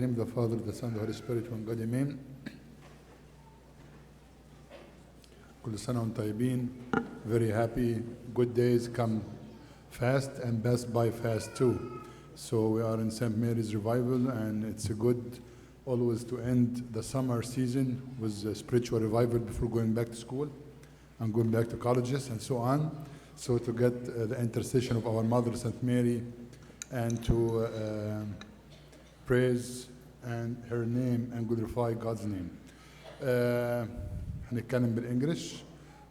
In the name of the Father, the Son, the Holy Spirit, one God, Amen. كل سنة وانتم طيبين. Very happy. Good days come fast and pass by fast too. So we are in St. Mary's Revival, and it's a good always to end the summer season with a spiritual revival before going back to school and going back to colleges and so on. So to get the intercession of our Mother St. Mary and to praise and her name and glorify God's name. هنتكلم بالانجلش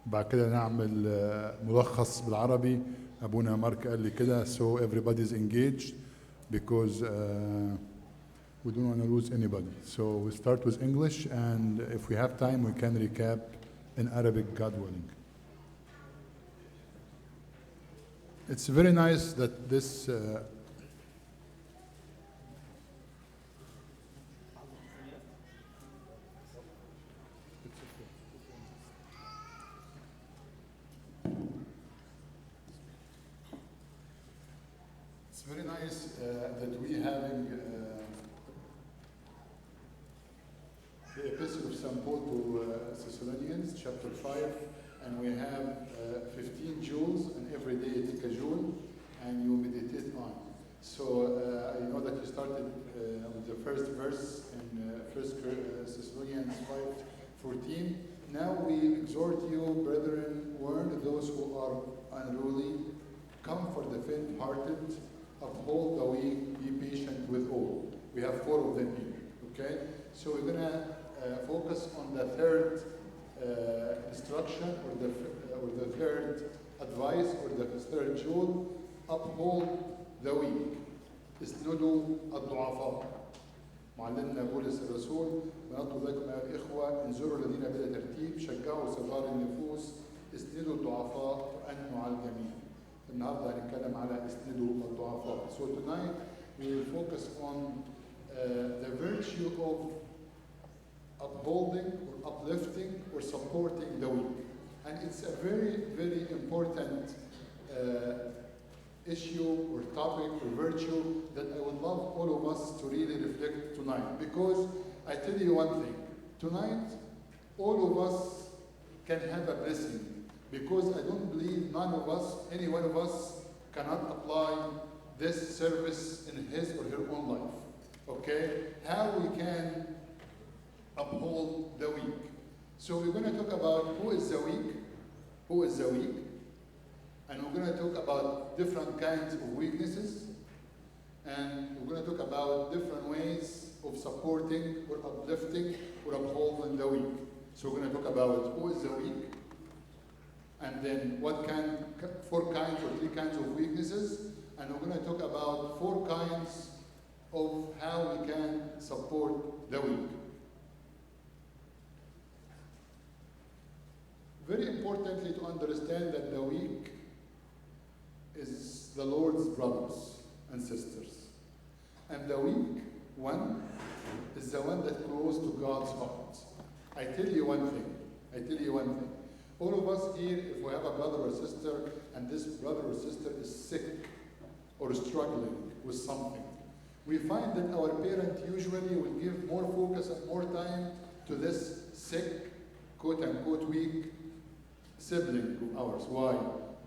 بعد كده نعمل ملخص بالعربي. ابونا مارك قال لي كده so everybody's engaged because we don't want to lose anybody. So we start with English, and if we have time we can recap in Arabic, God willing. It's very nice that this it's very nice that we having the Epistle of St. Paul to Thessalonians, chapter 5, and we have 15 jewels, and every day you take a jewel and you meditate on. So I know that you started with the first verse in 1 Thessalonians 5:14. Now we exhort you, brethren, warn those who are unruly, comfort the faint-hearted, uphold the weak, be patient with all. We have 4 of them here, okay? So we're going to focus on the third instruction or the third advice or the third jewel. Uphold the weak. اسندوا الضعفاء. معلمنا بولس الرسول ونطلب لكم أيها الإخوة انظروا الذين بلا ترتيب شجعوا صغار النفوس اسندوا الضعفاء وأنوا على الجميع. النهارده هنتكلم على اسندوا الضعفاء. So tonight we will focus on the virtue of upholding or uplifting or supporting the weak. And it's a very, very important issue or topic or virtue that I would love all of us to really reflect tonight. Because I tell you one thing, tonight all of us can have a blessing. Because I don't believe none of us, any one of us, cannot apply this service in his or her own life. Okay? How we can uphold the weak. So we're going to talk about who is the weak, and we're going to talk about different kinds of weaknesses, and we're going to talk about different ways of supporting or uplifting or upholding the weak. So we're going to talk about who is the weak, and then 4 kinds or 3 kinds of weaknesses, and we're going to talk about 4 kinds of how we can support the weak. Very importantly to understand that the weak is the Lord's brothers and sisters. And the weak one is the one that close to God's heart. I tell you one thing. All of us here, if we have a brother or sister, and this brother or sister is sick or struggling with something, we find that our parent usually will give more focus and more time to this sick, quote-unquote, weak sibling of ours. Why?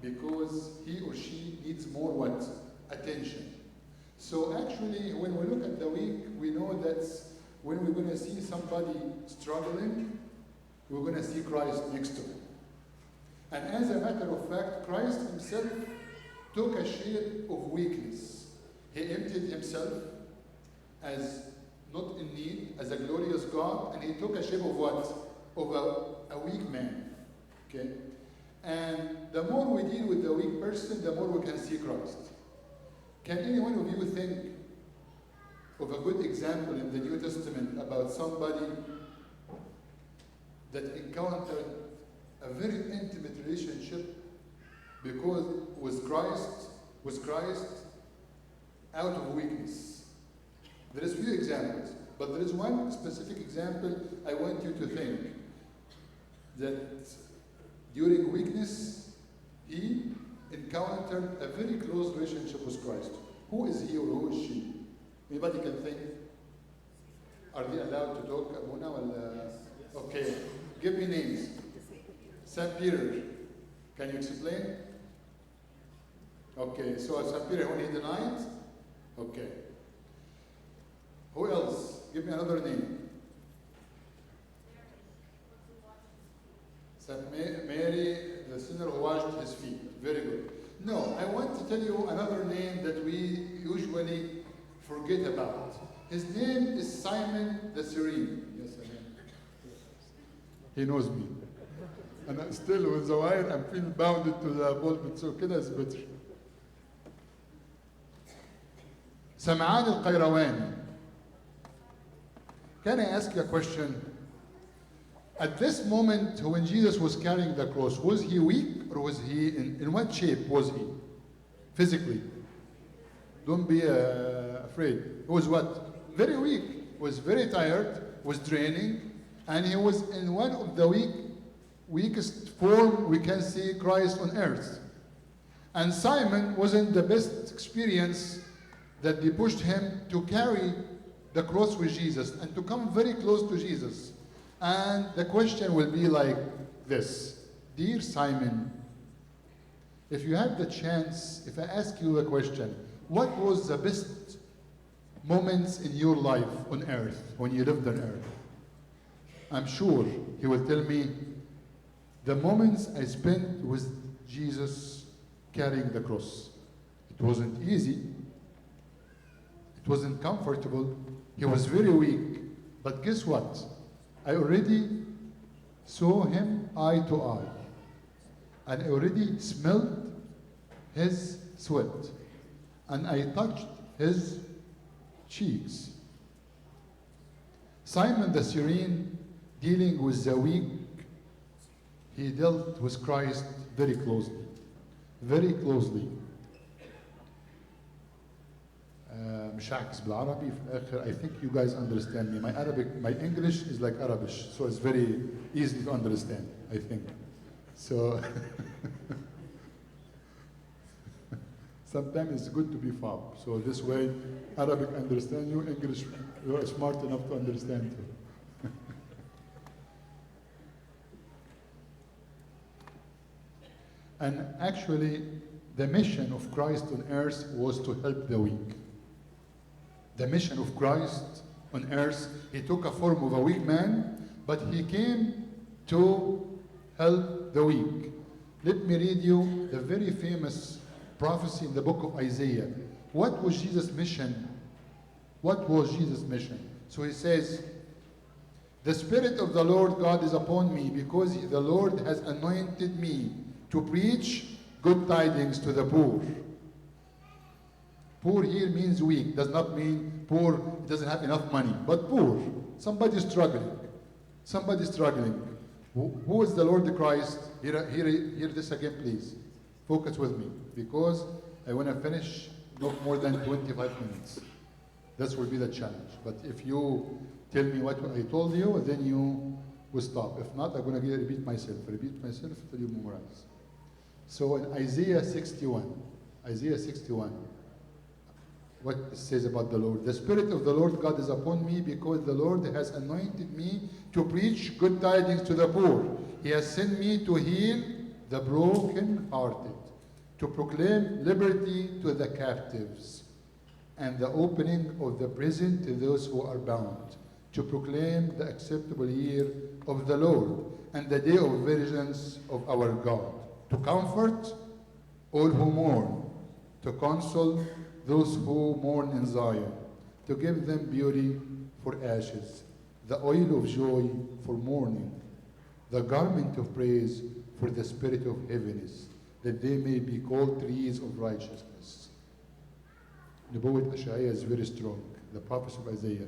Because he or she needs more what? Attention. So actually, when we look at the weak, we know that when we're going to see somebody struggling, we're going to see Christ next to him. And as a matter of fact, Christ himself took a shape of weakness. He emptied himself as not in need, as a glorious God, and he took a shape of what? Of a weak man. Okay? And the more we deal with the weak person, the more we can see Christ. Can any one of you think of a good example in the New Testament about somebody that encountered a very intimate relationship because with Christ out of weakness? There is few examples, but there is one specific example I want you to think that during weakness, he encountered a very close relationship with Christ. Who is he or who is she? Anybody can think? Are they allowed to talk, Abuna? Okay. Give me names. St. Peter. Can you explain? Okay, so St. Peter, when he denied? Okay. Who else? Give me another name. St. Mary, the sinner who washed his feet. Very good. No, I want to tell you another name that we usually forget about. His name is Simon the Cyrene. Yes, amen. He knows me. And I still, with the wine, I'm feeling bounded to the pulpit, so كده is better. سمعان القيرواني. Can I ask you a question? At this moment, when Jesus was carrying the cross, was he weak or was he, in what shape was he? Physically. Don't be afraid. He was what? Very weak. Was very tired, was draining, and he was in one of the weakest form we can see Christ on earth. And Simon wasn't the best experience that they pushed him to carry the cross with Jesus and to come very close to Jesus. And the question will be like this. Dear Simon, if you have the chance, if I ask you a question, what was the best moments in your life on earth, when you lived on earth? I'm sure he will tell me, the moments I spent with Jesus carrying the cross. It wasn't easy. It wasn't comfortable. He was very weak. But guess what? I already saw him eye to eye. And I already smelled his sweat. And I touched his cheeks. Simon the Cyrene, dealing with the weak, he dealt with Christ very closely. Very closely. مش هعكس بالعربي في الآخر. I think you guys understand me. My English is like Arabic, so it's very easy to understand, I think. So sometimes it's good to be fob. So this way, Arabic understand you, English you are smart enough to understand too. And actually, the mission of Christ on earth was to help the weak. The mission of Christ on earth, he took a form of a weak man, but he came to help the weak. Let me read you the very famous prophecy in the book of Isaiah. What was Jesus' mission? What was Jesus' mission? So he says, the Spirit of the Lord God is upon me, because the Lord has anointed me to preach good tidings to the poor. Poor here means weak, does not mean poor, doesn't have enough money, but poor. Somebody struggling. Somebody struggling. Who is the Lord Christ? Hear this again, please. Focus with me, because I want to finish not more than 25 minutes. That will be the challenge. But if you tell me what I told you, then you will stop. If not, I'm going to repeat myself till you memorize. So in Isaiah 61, what it says about the Lord. The Spirit of the Lord God is upon me, because the Lord has anointed me to preach good tidings to the poor. He has sent me to heal the broken-hearted, to proclaim liberty to the captives, and the opening of the prison to those who are bound, to proclaim the acceptable year of the Lord, and the day of vengeance of our God, to comfort all who mourn, to console those who mourn in Zion, to give them beauty for ashes, the oil of joy for mourning, the garment of praise for the spirit of heaviness, that they may be called trees of righteousness. نبوة أشعياء is very strong. The prophet of Isaiah.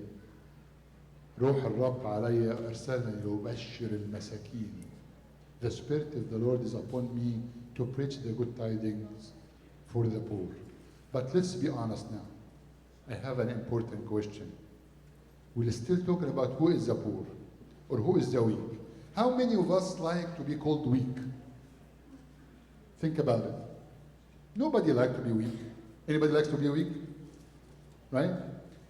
روح الرب علي أرسلني لأبشر المساكين. The Spirit of the Lord is upon me to preach the good tidings for the poor. But let's be honest now. I have an important question. We're still talking about who is the poor or who is the weak. How many of us like to be called weak? Think about it. Nobody likes to be weak. Anybody likes to be weak? Right?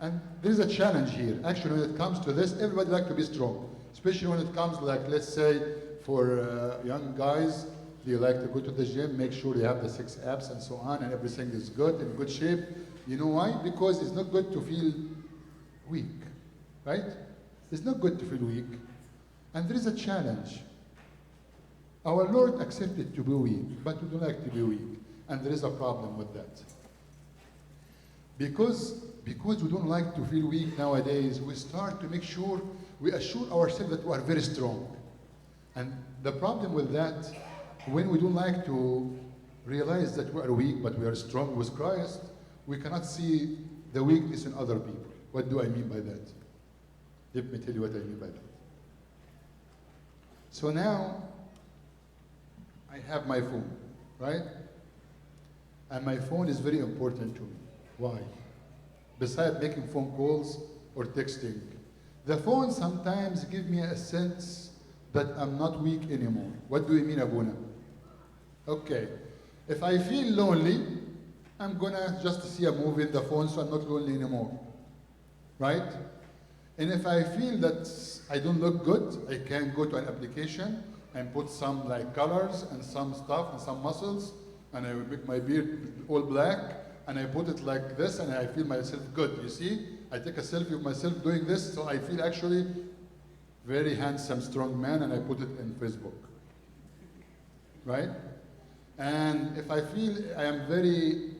And there is a challenge here. Actually, when it comes to this, everybody likes to be strong, especially when it comes, like, let's say, for young guys, they like to go to the gym, make sure they have the 6 abs and so on, and everything is good, in good shape. You know why? Because it's not good to feel weak, right? It's not good to feel weak. And there is a challenge. Our Lord accepted to be weak, but we don't like to be weak. And there is a problem with that. Because we don't like to feel weak nowadays, we start to make sure, we assure ourselves that we are very strong. And the problem with that, when we don't like to realize that we are weak, but we are strong with Christ, we cannot see the weakness in other people. What do I mean by that? Let me tell you what I mean by that. So now, I have my phone, right? And my phone is very important to me. Why? Besides making phone calls or texting, the phone sometimes gives me a sense that I'm not weak anymore. What do you mean, Abuna? Okay. If I feel lonely, I'm gonna just see a movie in the phone so I'm not lonely anymore. Right? And if I feel that I don't look good, I can go to an application and put some like colors and some stuff and some muscles, and I will make my beard all black, and I put it like this, and I feel myself good. You see? I take a selfie of myself doing this, so I feel actually very handsome, strong man, and I put it in Facebook. Right? And if I feel I am very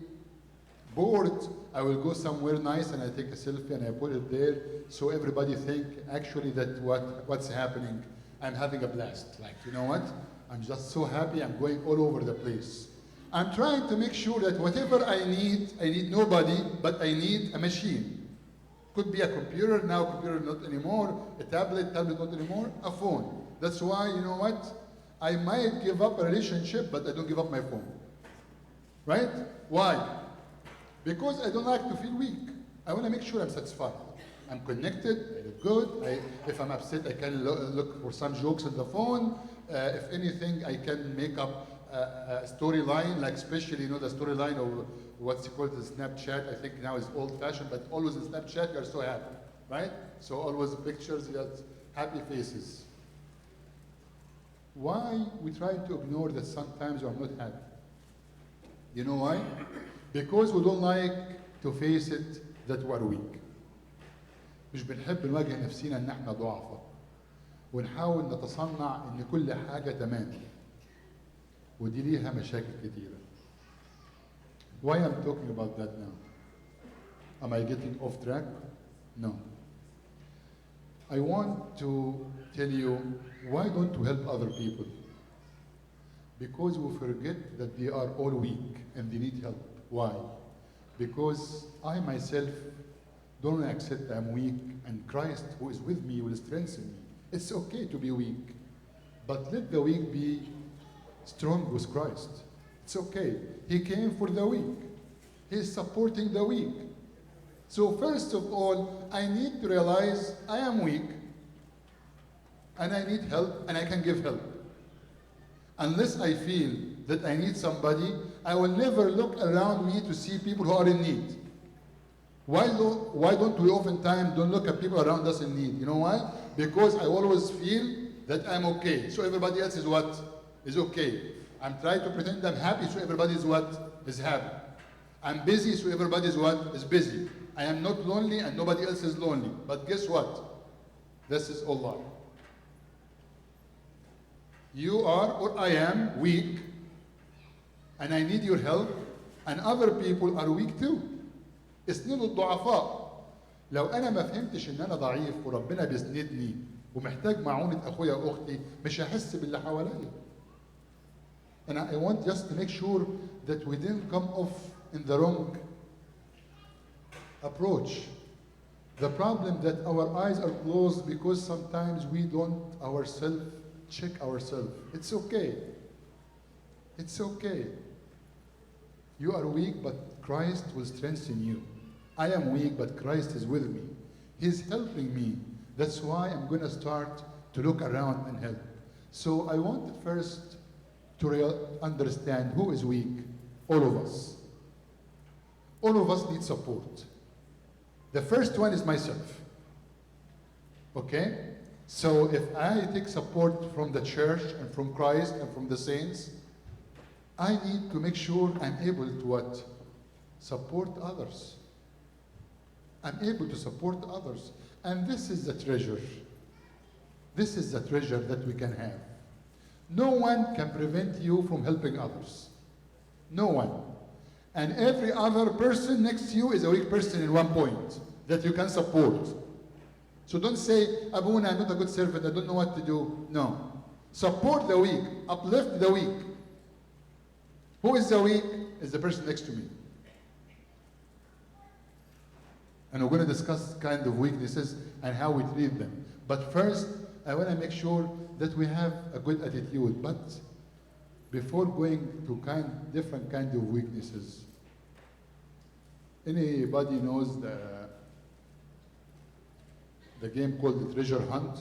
bored, I will go somewhere nice and I take a selfie and I put it there so everybody think actually that what's happening, I'm having a blast. Like, you know what? I'm just so happy, I'm going all over the place. I'm trying to make sure that whatever I need nobody, but I need a machine. Could be a computer, now computer not anymore, a tablet not anymore, a phone. That's why, you know what? I might give up a relationship, but I don't give up my phone. Right? Why? Because I don't like to feel weak. I want to make sure I'm satisfied. I'm connected, I look good. If I'm upset, I can look for some jokes on the phone. If anything, I can make up a storyline, like especially, the storyline of what's called the Snapchat. I think now is old-fashioned, but always in Snapchat, you're so happy, right? So always pictures, you have happy faces. Why we try to ignore that sometimes we are not happy? You know why? Because we don't like to face it that we are weak. مش بنحب نواجه نفسينا ان احنا ضعفاء ونحاول نتصنع ان كل حاجه تمام ودي ليها مشاكل كتيره. Why I'm talking about that now? Am I getting off track? No. I want to tell you, why don't we help other people? Because we forget that they are all weak and they need help. Why? Because I myself don't accept I'm weak, and Christ who is with me will strengthen me. It's okay to be weak, but let the weak be strong with Christ. It's okay. He came for the weak. He's supporting the weak. So first of all, I need to realize I am weak, and I need help, and I can give help. Unless I feel that I need somebody, I will never look around me to see people who are in need. Why don't we oftentimes don't look at people around us in need? You know why? Because I always feel that I'm okay. So everybody else is what? Is okay. I'm trying to pretend I'm happy, so everybody is what? Is happy. I'm busy, so everybody is what? Is busy. I am not lonely and nobody else is lonely. But guess what? This is all lie. You are or I am weak, and I need your help, and other people are weak too. اسندوا الضعفاء. لو انا ما فهمتش ان انا ضعيف وربنا بيسندني ومحتاج معونة اخويا واختي مش هحس باللي حواليا. And I want just to make sure that we didn't come off in the wrong approach. The problem that our eyes are closed because sometimes we don't ourselves check ourselves. It's okay. It's okay. You are weak, but Christ will strengthen you. I am weak, but Christ is with me. He's helping me. That's why I'm going to start to look around and help. So I want first to understand who is weak. All of us. All of us need support. The first one is myself. Okay? So if I take support from the church and from Christ and from the saints, I need to make sure I'm able to what? Support others. I'm able to support others. And this is the treasure. This is the treasure that we can have. No one can prevent you from helping others. No one. And every other person next to you is a weak person in one point that you can support. So don't say, Abuna, I'm not a good servant, I don't know what to do. No. Support the weak. Uplift the weak. Who is the weak? Is the person next to me. And we're going to discuss kind of weaknesses and how we treat them. But first, I want to make sure that we have a good attitude. But before going to different kind of weaknesses, anybody knows the game called the treasure hunt?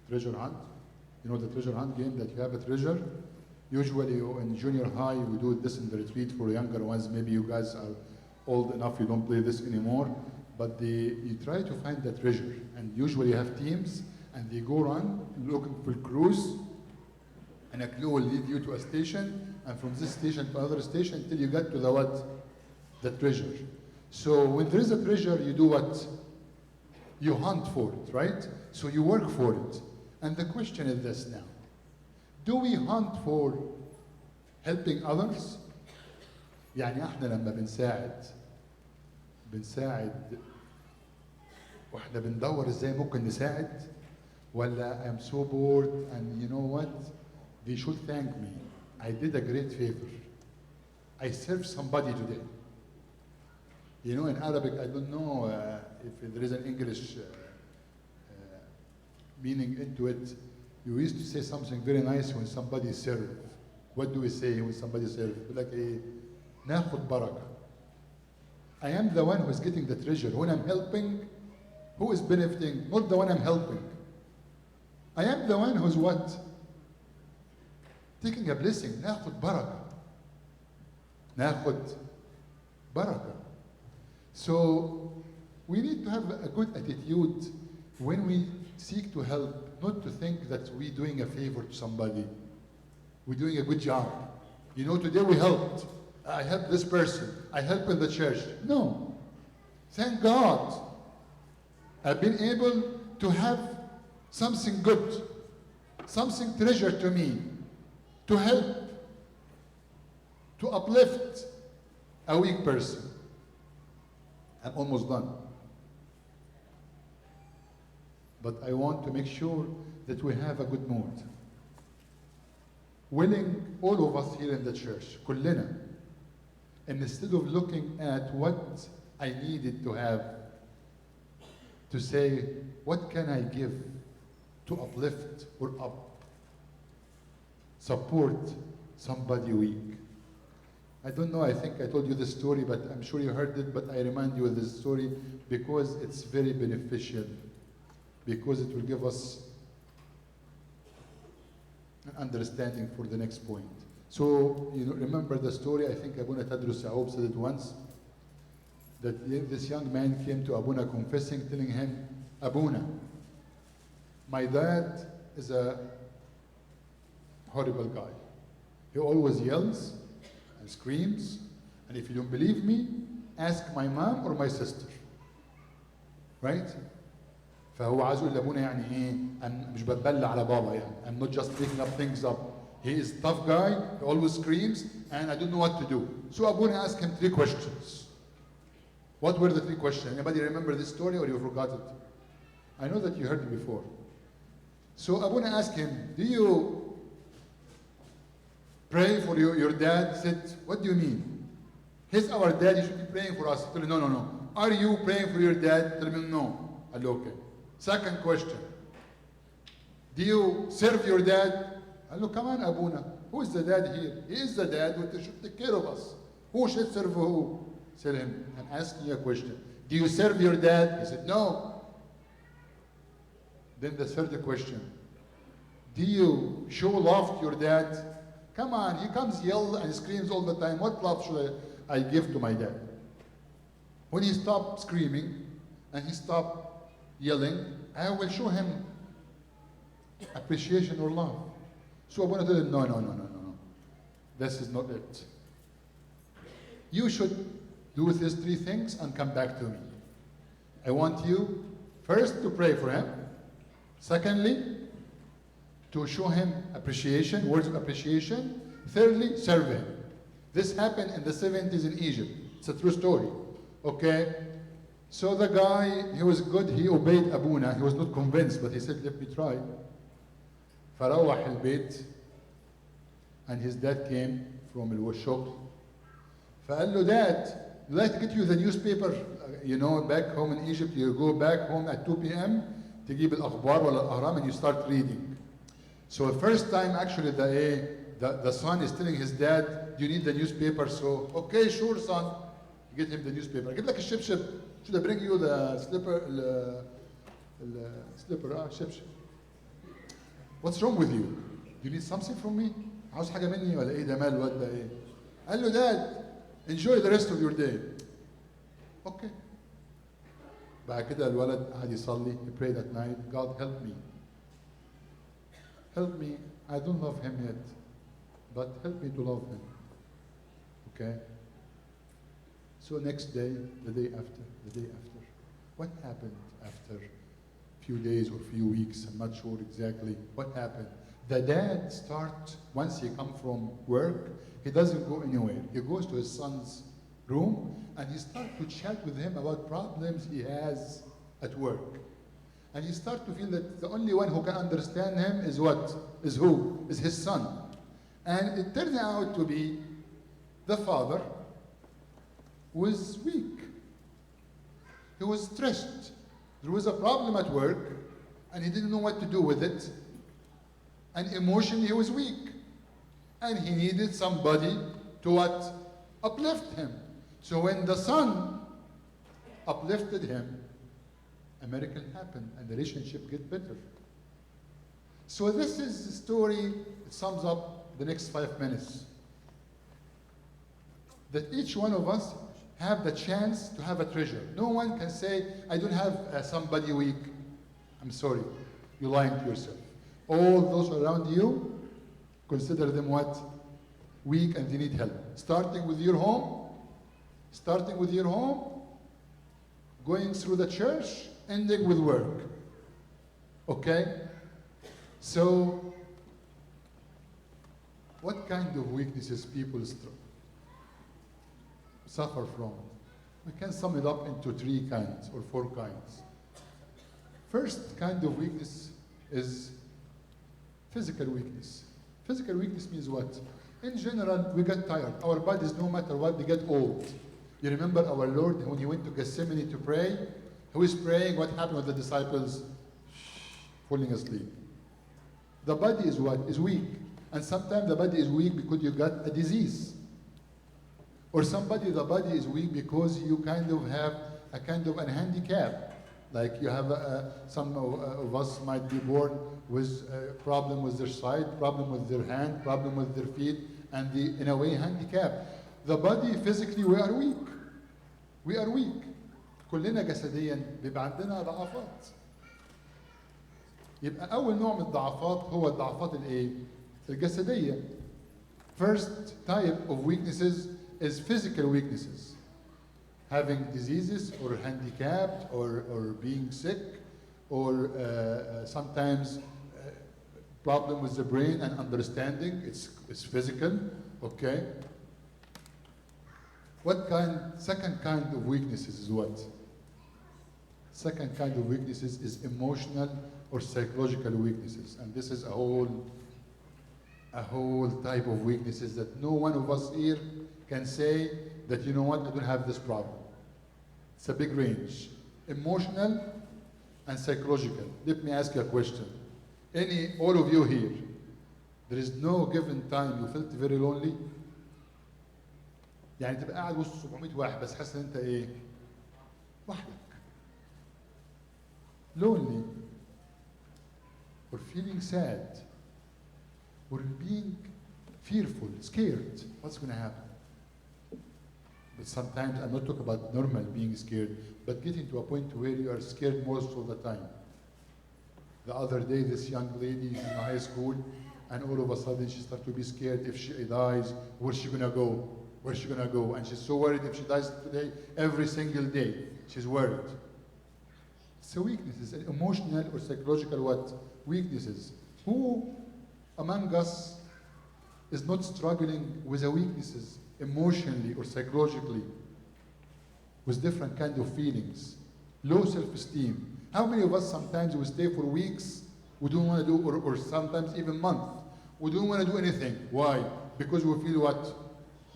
Treasure hunt? You know the treasure hunt game that you have a treasure? Usually in junior high, we do this in the retreat for younger ones. Maybe you guys are old enough, you don't play this anymore. But you try to find the treasure. And usually you have teams, and they go around looking for clues. And a clue will lead you to a station, and from this station to another station until you get to the what? The treasure. So when there is a treasure, you do what? You hunt for it, right? So you work for it. And the question is this now. Do we hunt for helping others? يعني احنا لما بنساعد واحنا بندور ازاي ممكن نساعد ولا I'm so bored and you know what? They should thank me. I did a great favor. I served somebody today. You know, in Arabic, I don't know if there is an English meaning into it. You used to say something very nice when somebody served. What do we say when somebody serves? Like ناخد بركة. I am the one who is getting the treasure. When I'm helping, who is benefiting? Not the one I'm helping. I am the one who's what? Taking a blessing. ناخد بركة. ناخد بركة. So we need to have a good attitude when we seek to help, not to think that we're doing a favor to somebody. We're doing a good job. You know, today we helped. I helped this person. I helped in the church. No. Thank God. I've been able to have something good, something treasure to me, to help, to uplift a weak person. I'm almost done. But I want to make sure that we have a good mood. Willing, all of us here in the church, كلنا, and instead of looking at what I needed to have, to say, what can I give to uplift or support somebody weak? I don't know, I think I told you this story, but I'm sure you heard it, but I remind you of this story because it's very beneficial, because it will give us an understanding for the next point. So, you know, remember the story, I think Abuna Tadrus Ya'ub said it once, that this young man came to Abuna confessing, telling him, Abuna, my dad is a horrible guy. He always yells and screams, and if you don't believe me, ask my mom or my sister. Right? فهو عايز يقول لابونا يعني ايه؟ I'm مش بتبلى على بابا يعني. I'm not just picking up things up. He is a tough guy, he always screams, and I don't know what to do. So Abuna asked him 3 questions. What were the 3 questions? Anybody remember this story or you forgot it? I know that you heard it before. So Abuna asked him, do you pray for your dad? He said, what do you mean? He's our dad, you should be praying for us. He told him, no. Are you praying for your dad? He told him, no. I said, okay. Second question. Do you serve your dad? I said, come on, Abuna. Who is the dad here? He is the dad who should take care of us. Who should serve who? I said him, I'm asking you a question. Do you serve your dad? He said, no. Then the third question. Do you show love to your dad? Come on, he comes yell and screams all the time. What love should I give to my dad? When he stopped screaming and he stopped yelling, I will show him appreciation or love. So I want to tell him, no. This is not it. You should do these 3 things and come back to me. I want you first to pray for him. Secondly, to show him appreciation, words of appreciation. Thirdly, serve him. This happened in the 70s in Egypt. It's a true story. Okay? So the guy, he was good, he obeyed Abuna. He was not convinced, but he said, let me try. فروح البيت, and his dad came from الشغل. فقال له, Dad, I'd like to get you the newspaper. You know, back home in Egypt, you go back home at 2 p.m. تجيب الأخبار ولا الأهرام and you start reading. So the first time actually the son is telling his dad, you need the newspaper. So, okay, sure, son. Get him the newspaper. أجيب لك الشبشب. Should I bring you the slipper? شبشب. What's wrong with you? You need something from me? عاوز حاجة مني ولا إيه ده مال الواد ده إيه؟ قال له, Dad, enjoy the rest of your day. Okay. بعد كده الولد قعد يصلي. He prayed at night. God help me. Help me. I don't love him yet, but help me to love him. Okay? So next day, the day after, what happened after a few days or few weeks? I'm not sure exactly what happened. The dad once he comes from work, he doesn't go anywhere. He goes to his son's room and he starts to chat with him about problems he has at work. And he starts to feel that the only one who can understand him is what? Is who? Is his son. And it turned out to be the father was weak. He was stressed. There was a problem at work and he didn't know what to do with it. And emotionally he was weak. And he needed somebody to what? Uplift him. So when the son uplifted him, a miracle happened and the relationship get better. So this is the story. It sums up the next 5 minutes. That each one of us have the chance to have a treasure. No one can say, I don't have somebody weak. I'm sorry. You're lying to yourself. All those around you, consider them what? Weak and they need help. Starting with your home, going through the church, ending with work. Okay? So, what kind of weaknesses people suffer from? We can sum it up into 3 kinds or 4 kinds. First kind of weakness is physical weakness. Physical weakness means what? In general, we get tired. Our bodies, no matter what, they get old. You remember our Lord, when he went to Gethsemane to pray, he was praying, what happened with the disciples? Falling asleep. The body is what? Is weak. And sometimes the body is weak because you got a disease. Or the body is weak because you kind of have a handicap. Like you have some of us might be born with a problem with their side, problem with their hand, problem with their feet, and in a way handicapped. The body physically we are weak. We are weak. كلنا جسديا بيبقى عندنا ضعفات. يبقى أول نوع من الضعفات هو الضعفات الإيه؟ الجسدية. First type of weaknesses is physical weaknesses. Having diseases or handicapped or being sick or sometimes problem with the brain and understanding. It's physical, okay? Second kind of weaknesses is what? Second kind of weaknesses is emotional or psychological weaknesses. And this is a whole type of weaknesses that no one of us here can say that, you know what, I don't have this problem. It's a big range. Emotional and psychological. Let me ask you a question. All of you here, there is no given time you felt very lonely? يعني تبقى قاعد وسط 700 واحد بس حاسس ان انت ايه؟ وحدك. Lonely or feeling sad or being fearful, scared. What's going to happen? Sometimes, I'm not talking about normal being scared, but getting to a point where you are scared most of the time. The other day, this young lady is in high school, and all of a sudden she starts to be scared. If she dies, where's she gonna go? Where's she gonna go? And she's so worried if she dies today, every single day, she's worried. It's a weakness, an emotional or psychological what? Weaknesses. Who among us is not struggling with the weaknesses emotionally or psychologically, with different kind of feelings, low self-esteem? How many of us sometimes we stay for weeks, we don't want to do, or sometimes even months, we don't want to do anything. Why? Because we feel what?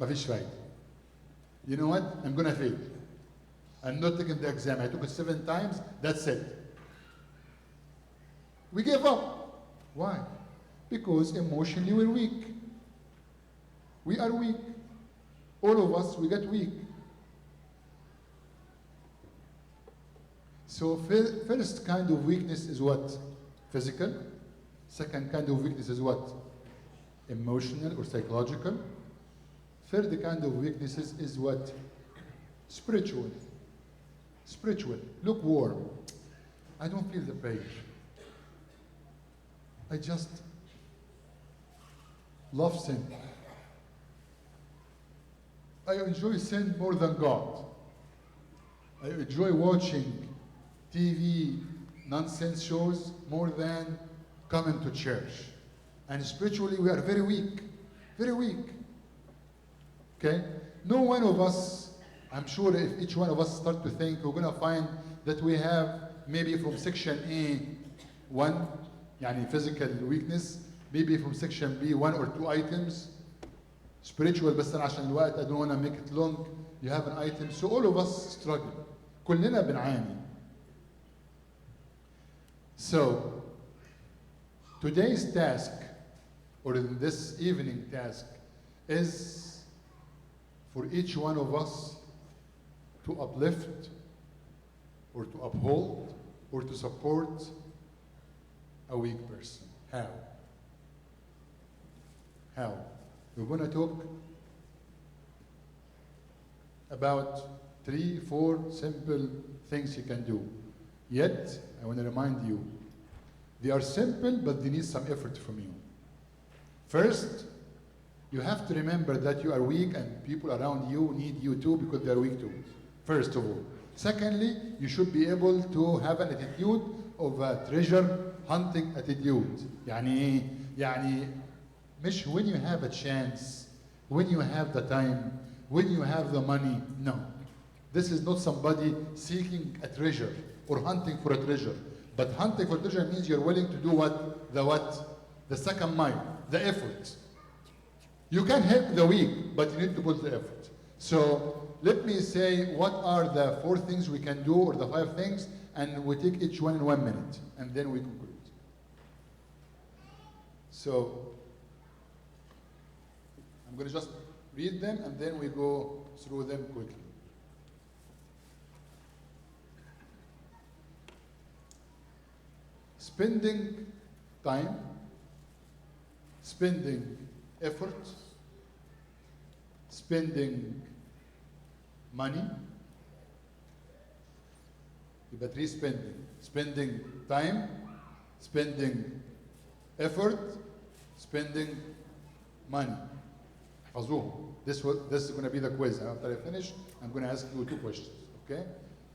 ما فيش فايدة. You know what? I'm going to fail. I'm not taking the exam. I took it 7 times, that's it. We gave up. Why? Because emotionally we're weak. We are weak. All of us, we get weak. So first kind of weakness is what? Physical. Second kind of weakness is what? Emotional or psychological. Third kind of weaknesses is what? Spiritual. Spiritual. Lukewarm. I don't feel the prayer. I just love sin. I enjoy sin more than God. I enjoy watching TV nonsense shows more than coming to church. And spiritually we are very weak. Very weak. Okay? No one of us, I'm sure if each one of us start to think, we're going to find that we have maybe from section A1, يعني physical weakness, maybe from section B, 1 or 2 items. Spiritual, بس أنا عشان الوقت, I don't want to make it long, you have an item. So all of us struggle. كلنا بنعاني. So, today's task, or this evening task, is for each one of us to uplift, or to uphold, or to support a weak person. How? How? We're going to talk about 3, 4 simple things you can do. Yet, I want to remind you, they are simple, but they need some effort from you. First, you have to remember that you are weak and people around you need you too because they are weak too, first of all. Secondly, you should be able to have an attitude of a treasure hunting attitude. يعني مش when you have a chance, when you have the time, when you have the money. No. This is not somebody seeking a treasure or hunting for a treasure. But hunting for treasure means you're willing to do what? The second mile, the effort. You can help the weak, but you need to put the effort. So let me say what are the 4 things we can do, or the 5 things, and we take each one in 1 minute, and then we conclude. So I'm going to just read them, and then we go through them quickly. Spending time, spending effort, spending money. يبقى 3 spending. Spending time, spending effort, spending money. احفظوهم. This is going to be the quiz. After I finish, I'm going to ask you 2 questions. Okay?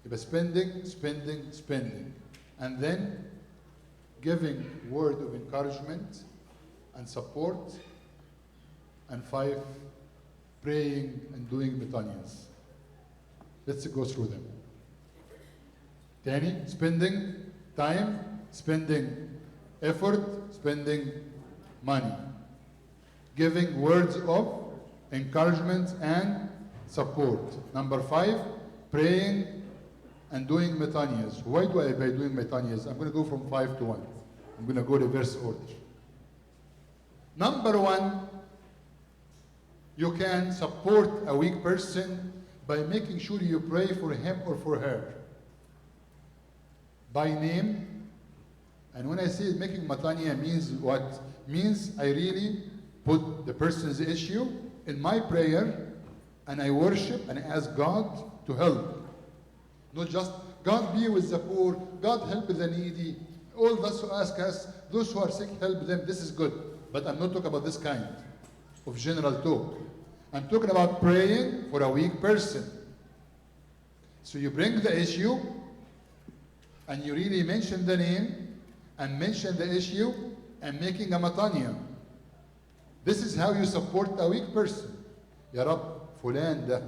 يبقى spending, spending, spending. And then giving word of encouragement and support. And 5, praying and doing metanias. Let's go through them. تاني, spending time, spending effort, spending money. Giving words of encouragement and support. Number 5, praying and doing metanias. Why do I by doing metanias? I'm going to go from 5 to 1. I'm going to go reverse order. Number 1, you can support a weak person by making sure you pray for him or for her by name. And when I say making matania means what? Means I really put the person's issue in my prayer and I worship and ask God to help. Not just, God be with the poor, God help the needy, all those who ask us, those who are sick, help them. This is good. But I'm not talking about this kind of general talk. I'm talking about praying for a weak person. So you bring the issue, and you really mention the name, and mention the issue, and making a matanya. This is how you support a weak person. يا رب فلان ده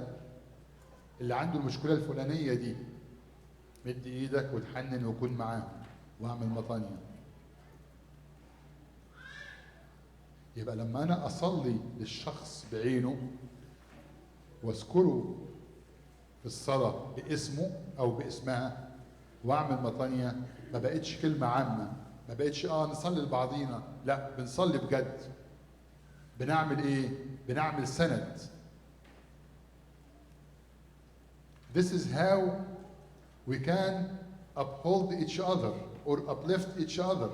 اللي عنده المشكلة الفلانية دي، مد ايدك وتحنن وكون معاه واعمل مطانية. يبقى لما انا اصلي للشخص بعينه واذكره في الصلاة باسمه او باسمها واعمل مطانية، ما بقتش كلمة عامة، ما بقتش نصلي لبعضينا، لا بنصلي بجد. بنعمل ايه؟ بنعمل سند. This is how we can uphold each other or uplift each other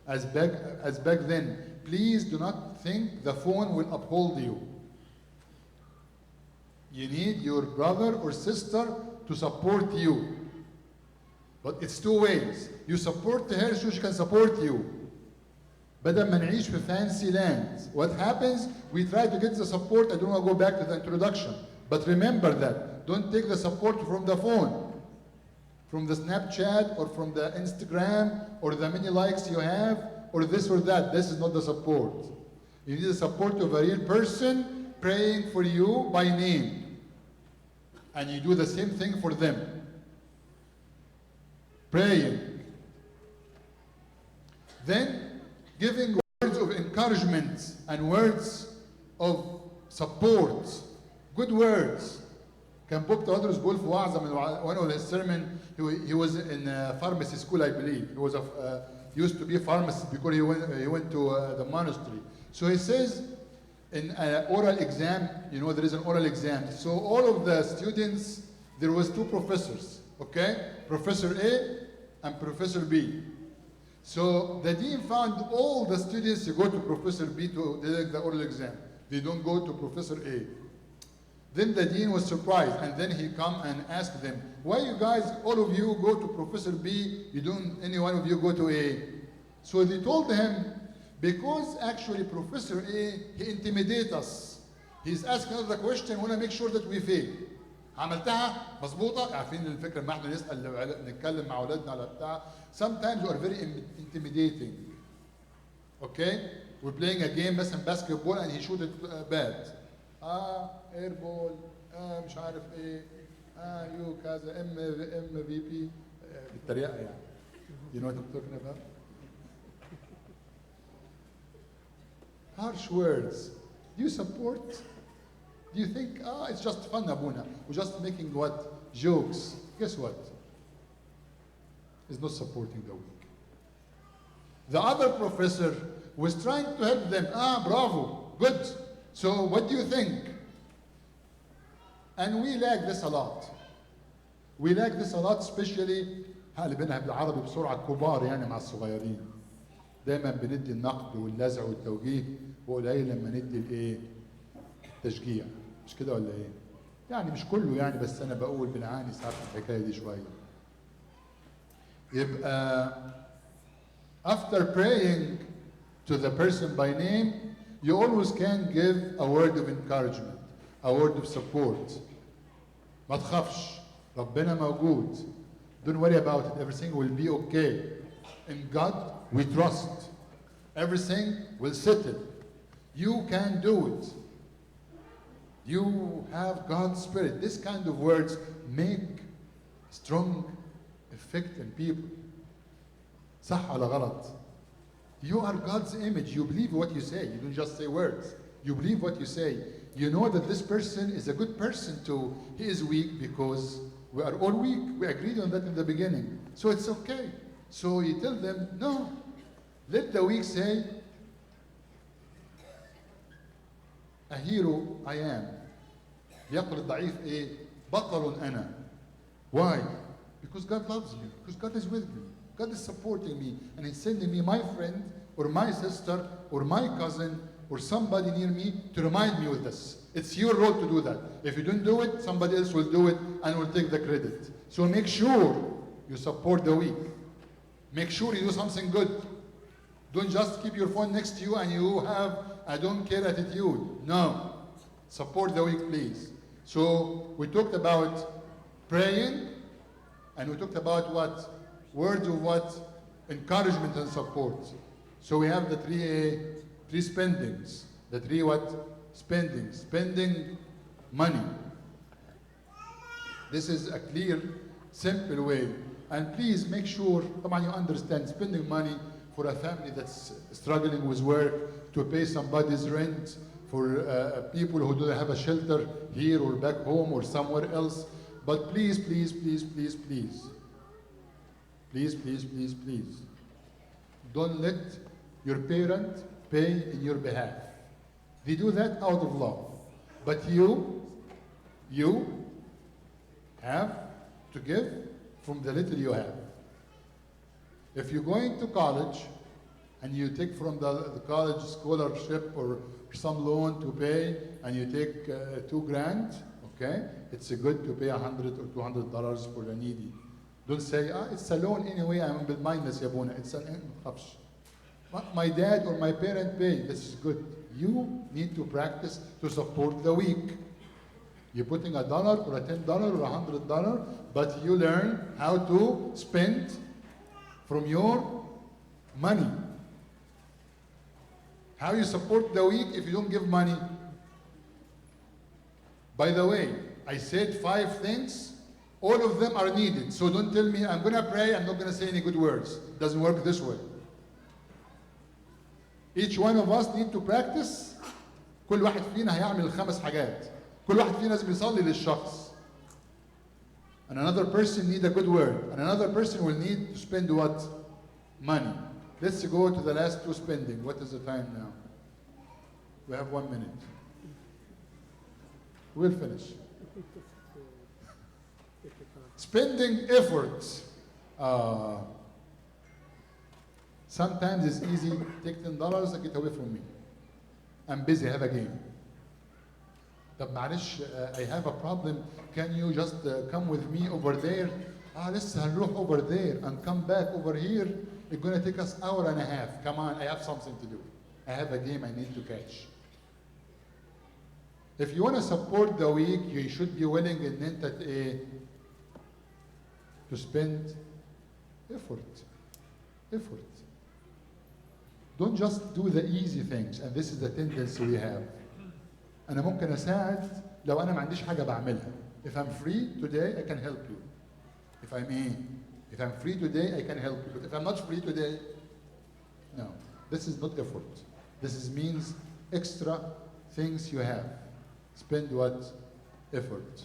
as back then. Please do not think the phone will uphold you. You need your brother or sister to support you. But it's two ways. You support her so she can support you. بدل ما نعيش في fancy lands. What happens? We try to get the support. I don't want to go back to the introduction. But remember that. Don't take the support from the phone, from the Snapchat or from the Instagram or the many likes you have or this or that. This is not the support. You need the support of a real person praying for you by name. And you do the same thing for them. Praying. Then giving words of encouragement and words of support. Good words. كان بوب تودروس بول في وعظة من one of his sermon. He was in pharmacy school, I believe. He was used to be a pharmacist because he went to the monastery. So he says in an oral exam, you know, there is an oral exam. So all of the students, there was two professors, okay? Professor A and Professor B. So the dean found all the students to go to Professor B to take the oral exam. They don't go to Professor A. Then the dean was surprised, and then he come and asked them, why you guys, all of you go to Professor B, you don't, any one of you go to A? So they told him, because actually Professor A, he intimidates us. He's asking us the question, want to make sure that we fail. عملتها مظبوطة؟ عارفين الفكرة لما احنا نسأل نتكلم مع أولادنا على بتاع. Sometimes we are very intimidating. Okay? We're playing a game مثلا basketball and he shoot it bad. اير بول مش عارف ايه يو كذا ام في بي بالتريقه يعني. You know what I'm talking about? Harsh words. Do you support? Do you think it's just fun ابونا? We're just making what? Jokes. Guess what? It's not supporting the weak. The other professor was trying to help them. Bravo, good. So what do you think? And we lack this a lot. We lack this a lot, especially هقلبينها بالعربي بسرعة الكبار يعني مع الصغيرين. دايما بندي النقد واللزع والتوجيه وقليل لما ندي الايه؟ التشجيع. مش كده ولا ايه؟ يعني مش كله يعني بس أنا بقول بنعاني ساعات في الحكاية دي شوية. يبقى after praying to the person by name, you always can give a word of encouragement, a word of support. ما تخافش، ربنا موجود. Don't worry about it, everything will be okay. In God we trust. Everything will settle. You can do it. You have God's Spirit. This kind of words make strong effect in people. صح ولا غلط؟ You are God's image. You believe what you say. You don't just say words. You believe what you say. You know that this person is a good person too. He is weak because we are all weak. We agreed on that in the beginning. So it's okay. So you tell them, no. Let the weak say, a hero I am. يقول الضعيف ايه؟ بطل أنا. Why? Because God loves me. Because God is with me. God is supporting me and He's sending me my friend or my sister or my cousin or somebody near me to remind me with this. It's your role to do that. If you don't do it, somebody else will do it and will take the credit. So make sure you support the weak. Make sure you do something good. Don't just keep your phone next to you and you have a don't care attitude. No. Support the weak, please. So we talked about praying, and we talked about what? Words of what? Encouragement and support. So we have the three spendings. The three what? Spendings. Spending money. This is a clear, simple way. And please make sure, طبعا you understand, spending money for a family that's struggling with work, to pay somebody's rent, for people who don't have a shelter here or back home or somewhere else. But please, please, please, please, please, please, please, please, please, don't let your parent pay in your behalf. They do that out of love. But you have to give from the little you have. If you're going to college and you take from the college scholarship or some loan to pay, and you take $2,000, okay? It's good to pay $100 or $200 for the needy. Don't say, it's a loan anyway, I'm بالماينس يا ابونا. It's an my dad or my parent pay. This is good. You need to practice to support the weak. You're putting $1 or $10 or $100, but you learn how to spend from your money. How you support the weak if you don't give money? By the way, I said 5 things. All of them are needed. So don't tell me, I'm going to pray, I'm not going to say any good words. It doesn't work this way. Each one of us need to practice. كل واحد فينا هيعمل 5 حاجات. كل واحد فينا لازم يصلي للشخص. And another person need a good word. And another person will need to spend what? Money. Let's go to the last 2 spending. What is the time now? We have 1 minute. We'll finish. Spending efforts. Sometimes it's easy. Take $10 and get away from me. I'm busy, I have a game. طب معلش, I have a problem. Can you just come with me over there? Let's هنروح over there and come back over here. It's going to take us 1.5 hours. Come on, I have something to do. I have a game I need to catch. If you want to support the weak, you should be willing in انت to spend effort. Effort. Don't just do the easy things, and this is the tendency we have. أنا ممكن أساعد لو أنا ما عنديش حاجة بعملها. If I'm free today, I can help you. If I'm free today, I can help you. But if I'm not free today, no. This is not effort. This means extra things you have. Spend what? Effort.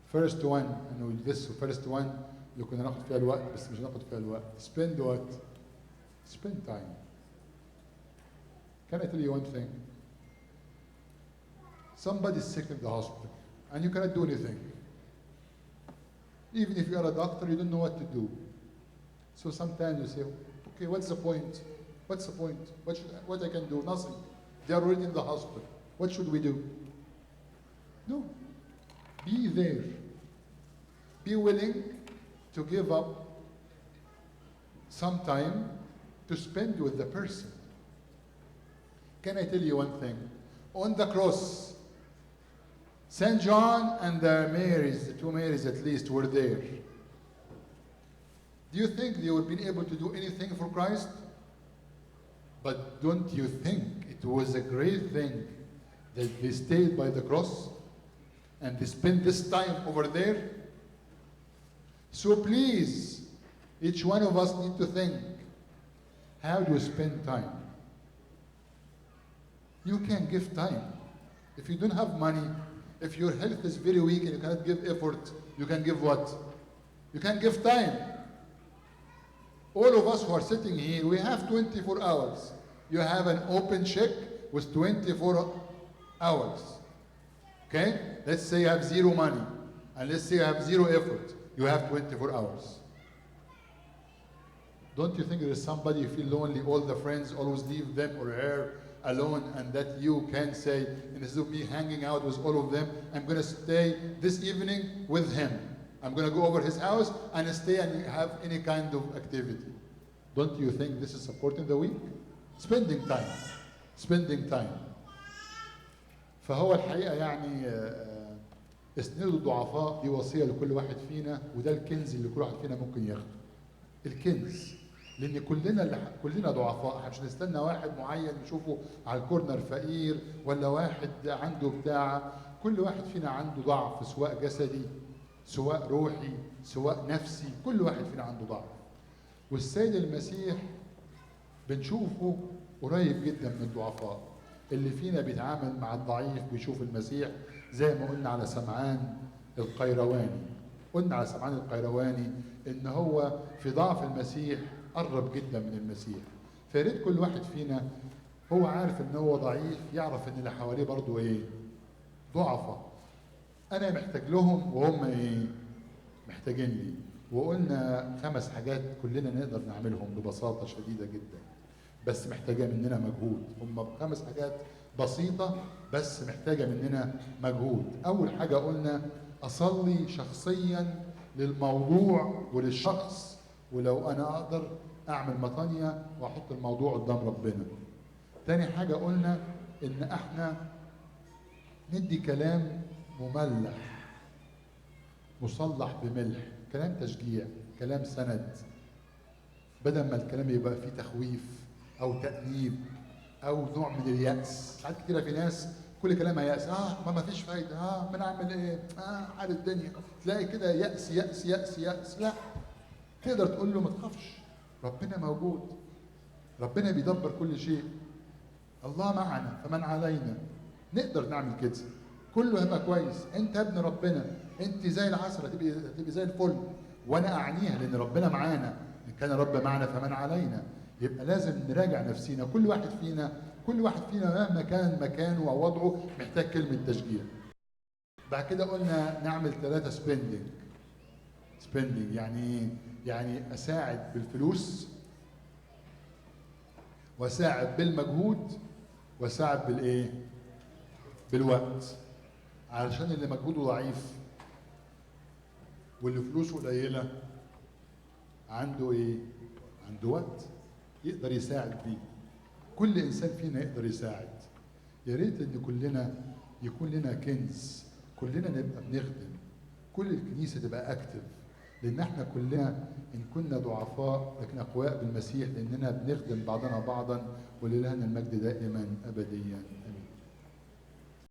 First one, and this first one, اللي كنا ناخد فيها الوقت بس مش ناخد فيها الوقت. Spend what? Spend time. Can I tell you one thing? Somebody's sick in the hospital, and you cannot do anything. Even if you are a doctor, you don't know what to do. So sometimes you say, okay, what's the point? What's the point? What I can do? Nothing. They are already in the hospital. What should we do? No. Be there. Be willing to give up some time to spend with the person. Can I tell you one thing? On the cross, St. John and the Marys, the 2 Marys at least, were there. Do you think they would be able to do anything for Christ? But don't you think it was a great thing that they stayed by the cross and they spent this time over there? So please, each one of us need to think, how do you spend time? You can give time. If you don't have money, if your health is very weak and you cannot give effort, you can give what? You can give time. All of us who are sitting here, we have 24 hours. You have an open check with 24 hours. Okay? Let's say you have 0 money, and let's say you have 0 effort. You have 24 hours. Don't you think there is somebody you feel lonely, all the friends always leave them or her, alone and that you can say, instead of me hanging out with all of them, I'm going to stay this evening with him. I'm going to go over his house and stay and have any kind of activity. Don't you think this is supporting the weak? Spending time. Spending time. فهو الحقيقة يعني اسندوا الضعفاء دي وصية لكل واحد فينا، وده الكنز اللي كل واحد فينا ممكن ياخده. الكنز، لأن كلنا ضعفاء، احنا مش هنستنى واحد معين نشوفه على الكورنر فقير ولا واحد عنده بتاع، كل واحد فينا عنده ضعف، سواء جسدي سواء روحي سواء نفسي، كل واحد فينا عنده ضعف. والسيد المسيح بنشوفه قريب جدا من الضعفاء. اللي فينا بيتعامل مع الضعيف بيشوف المسيح، زي ما قلنا على سمعان القيرواني. قلنا على سمعان القيرواني ان هو في ضعف المسيح قرب جدا من المسيح. فياريت كل واحد فينا هو عارف ان هو ضعيف يعرف ان اللي حواليه برضه ايه؟ ضعفاء. انا محتاج لهم وهم ايه؟ محتاجين لي. وقلنا 5 حاجات كلنا نقدر نعملهم ببساطه شديده جدا، بس محتاجه مننا مجهود. هم 5 حاجات بسيطه بس محتاجه مننا مجهود. اول حاجه قلنا اصلي شخصيا للموضوع وللشخص، ولو انا اقدر اعمل مطانيه واحط الموضوع قدام ربنا. تاني حاجه قلنا ان احنا ندي كلام مملح مصلح بملح، كلام تشجيع، كلام سند، بدل ما الكلام يبقى فيه تخويف او تأنيب او نوع من اليأس. ساعات كتيره في ناس كل كلامها يأس، ما فيش فايده، ما نعمل ايه، حال الدنيا، تلاقي كده يأس يأس يأس يأس. لا، تقدر تقول له ما تخافش، ربنا موجود، ربنا بيدبر كل شيء، الله معنا فمن علينا. نقدر نعمل كده، كله هيبقى كويس، انت ابن ربنا، انت زي العسل، هتبقي زي الفل. وانا اعنيها لان ربنا معانا، ان كان رب معنا فمن علينا. يبقى لازم نراجع نفسينا، كل واحد فينا مهما كان مكانه او وضعه محتاج كلمه تشجيع. بعد كده قلنا نعمل 3 سبيندنج. يعني اساعد بالفلوس، واساعد بالمجهود، واساعد بالايه؟ بالوقت. علشان اللي مجهوده ضعيف واللي فلوسه قليله عنده ايه؟ عنده وقت يقدر يساعد بيه. كل انسان فينا يقدر يساعد. يا ريت ان كلنا يكون لنا كنز، كلنا نبقى بنخدم، كل الكنيسه تبقى اكتف، لان احنا كلنا ان كنا ضعفاء لكن اقوياء بالمسيح، لاننا بنخدم بعضنا بعضا. ولله المجد دائما ابديا امين.